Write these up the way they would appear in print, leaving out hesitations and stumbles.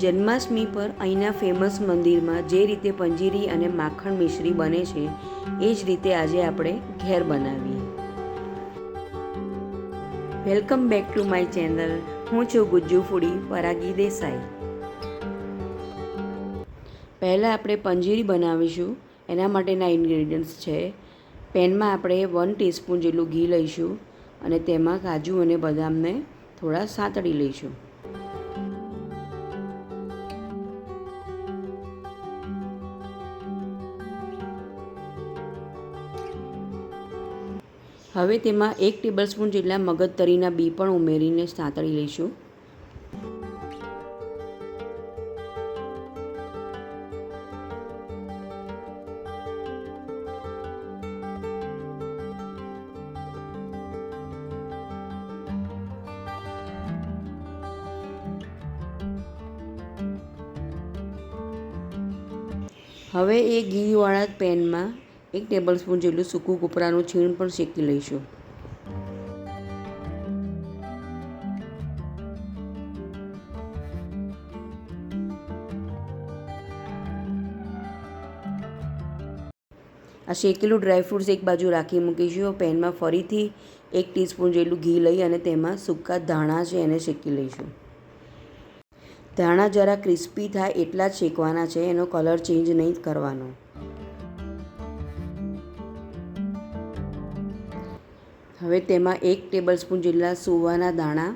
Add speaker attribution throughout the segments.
Speaker 1: જન્માષ્ટમી પર અહીંના ફેમસ મંદિરમાં જે રીતે પંજીરી અને માખણ મિશ્રી બને છે એ જ રીતે આજે આપણે ઘેર બનાવીએ. Welcome back to my channel. હું છું ગુજ્જુ ફૂડી પરાગી દેસાઈ. પહેલાં આપણે પંજીરી બનાવીશું. એના માટેના ઇન્ગ્રેડિયન્ટ્સ છે: પેનમાં આપણે 1 ટીસ્પૂન જેટલું ઘી લઈશું અને તેમાં કાજુ અને બદામને થોડા સાંતળી લઈશું. હવે તેમાં 1 ટેબલસ્પૂન જેટલા મગજતરીના બી પણ ઉમેરીને સાંતળી લઈશું. હવે એ ઘીવાળા પેનમાં 1 ટેબલસ્પૂન જેટલું સૂકું કોપરાનું છીણ પણ શેકી લઈશું. આ શેકેલું ડ્રાયફ્રૂટ્સ એક બાજુ રાખી મૂકીશું. પેનમાં ફરીથી 1 ટીસ્પૂન જેટલું ઘી લઈ અને તેમાં સૂકા ધાણા છે એને શેકી લઈશું. ધાણા જરા ક્રિસ્પી થાય એટલા જ શેકવાના છે, એનો કલર ચેન્જ નહીં કરવાનો. હવે તેમાં 1 ટેબલસ્પૂન જેટલા સોવાના દાણા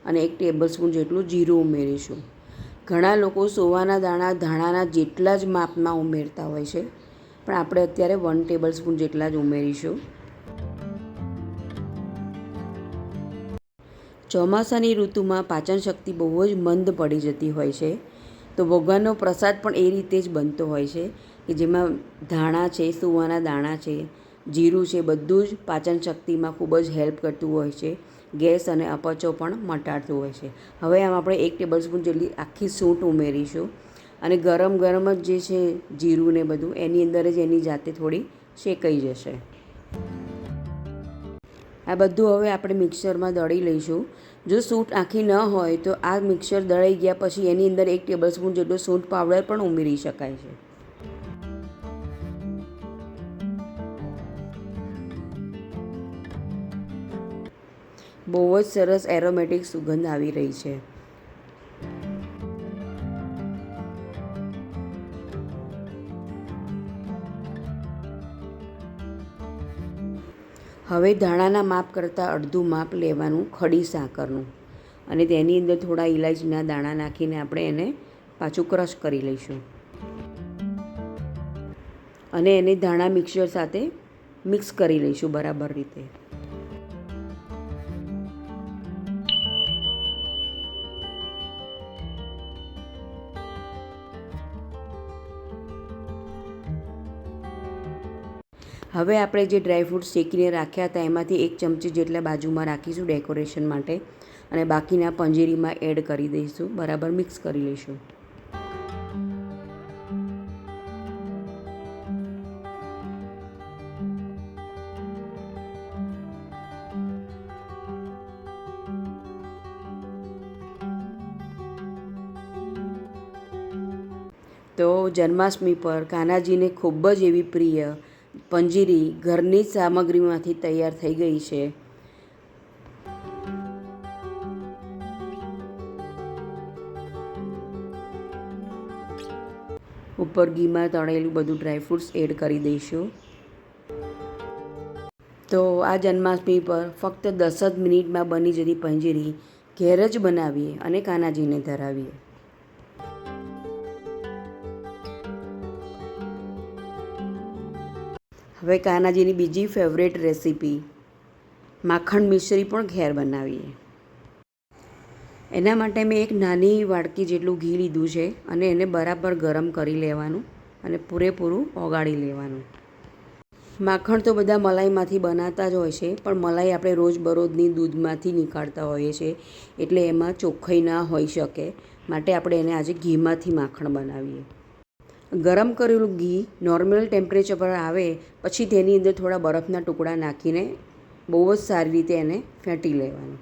Speaker 1: અને 1 ટેબલસ્પૂન જેટલું જીરું ઉમેરીશું. ઘણા લોકો સોવાના દાણા ધાણાના જેટલા જ માપમાં ઉમેરતા હોય છે, પણ આપણે અત્યારે 1 ટેબલસ્પૂન જેટલા જ ઉમેરીશું. ચોમાસાની ઋતુમાં પાચન શક્તિ બહુ જ મંદ પડી જતી હોય છે, તો ભગવાનનો પ્રસાદ પણ એ રીતે જ બનતો હોય છે કે જેમાં ધાણા છે, સુવાના દાણા છે, જીરું છે, બધું જ પાચન શક્તિમાં ખૂબ જ હેલ્પ કરતું હોય છે. ગેસ અને અપચો પણ મટાડતું હોય છે. હવે આમ આપણે 1 ટેબલસ્પૂન જેટલી આખી સૂંઠ ઉમેરીશું અને ગરમ ગરમ જ જે છે જીરું ને બધું એની અંદર જ એની જાતે થોડી શેકાઈ જશે. આ બધું હવે આપણે મિક્સરમાં દળી લઈશું. જો સૂંઠ આખી ન હોય તો આ મિક્સર દળાઈ ગયા પછી એની અંદર 1 ટેબલસ્પૂન જેટલો સૂંઠ પાવડર પણ ઉમેરી શકાય છે. બહુ જ સરસ એરોમેટિક સુગંધ આવી રહી છે. હવે ધાણાના માપ કરતાં અડધું માપ લેવાનું ખડી સાકરનું અને તેની અંદર થોડા ઇલાયચીના દાણા નાખીને આપણે એને પાછું ક્રશ કરી લઈશું અને એને ધાણા મિક્સર સાથે મિક્સ કરી લઈશું બરાબર રીતે. હવે આપણે જે ડ્રાયફ્રૂટ શેકીને રાખ્યા હતા એમાંથી 1 ચમચી જેટલા બાજુમાં રાખીશું ડેકોરેશન માટે અને બાકીના પંજીરીમાં એડ કરી દઈશું. બરાબર મિક્સ કરી લઈશું. તો જન્માષ્ટમી પર કાનાજીને ખૂબ જ એવી પ્રિય પંજીરી ઘરની જ સામગ્રીમાંથી તૈયાર થઈ ગઈ છે. ઉપર ઘીમાં તળેલું બધું ડ્રાયફ્રૂટ્સ એડ કરી દઈશું. તો આ જન્માષ્ટમી પર ફક્ત 10 જ મિનિટમાં બની જતી પંજીરી ઘેર જ બનાવીએ અને કાનાજીને ધરાવીએ. હવે કાનાજીની બીજી ફેવરેટ રેસીપી માખણ મિશ્રી પણ ઘેર બનાવીએ. એના માટે મેં એક નાની વાડકી જેટલું ઘી લીધું છે અને એને બરાબર ગરમ કરી લેવાનું અને પૂરેપૂરું ઓગાળી લેવાનું. માખણ તો બધા મલાઈમાંથી બનાવતા જ હોય છે, પણ મલાઈ આપણે રોજબરોજની દૂધમાંથી નીકાળતા હોઈએ છીએ એટલે એમાં ચોખ્ખાઈ ના હોઈ શકે, માટે આપણે એને આજે ઘીમાંથી માખણ બનાવીએ. ગરમ કરેલું ઘી નોર્મલ ટેમ્પરેચર પર આવે પછી તેની અંદર થોડા બરફના ટુકડા નાખીને બહુ જ સારી રીતે એને ફેંટી લેવાનું.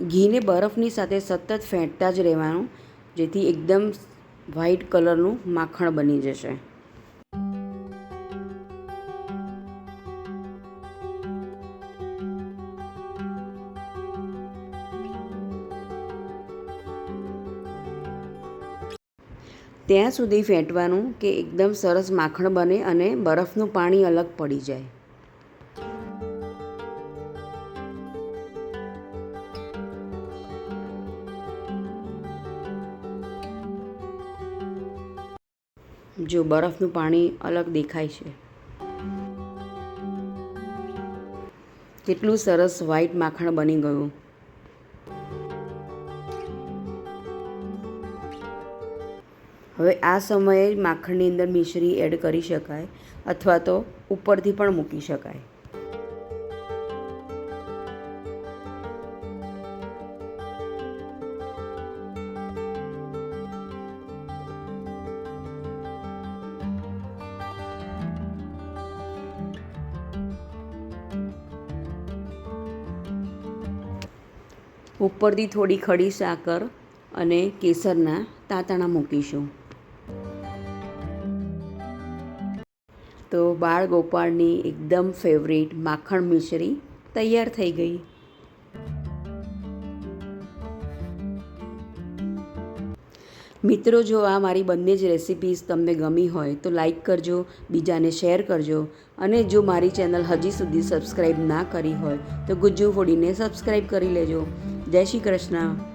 Speaker 1: ઘીને બરફની સાથે સતત ફેંટતા જ રહેવાનું, જેથી એકદમ વ્હાઈટ કલરનું માખણ બની જશે. ત્યાં સુધી ફેંટવાનું કે એકદમ સરસ માખણ બને અને બરફનું પાણી અલગ પડી જાય. જો બરફનું પાણી અલગ દેખાય છે. કેટલું સરસ વ્હાઈટ માખણ બની ગયું. હવે આ સમયે માખણની અંદર મિશ્રી એડ કરી શકાય અથવા તો ઉપરથી પણ મૂકી શકાય. ઉપરથી થોડી ખડી સાકર અને કેસરના તાંતણા મૂકીશું. તો બાળ ગોપાળની એકદમ ફેવરિટ માખણ મિશ્રી તૈયાર થઈ ગઈ. મિત્રો, જો આ મારી બંને જ રેસિપીઝ તમને ગમી હોય તો લાઈક કરજો, બીજાને શેર કરજો અને જો મારી ચેનલ હજી સુધી સબસ્ક્રાઈબ ના કરી હોય તો ગુજ્જુ ફૂડીને સબસ્ક્રાઈબ કરી લેજો. જય શ્રી કૃષ્ણ.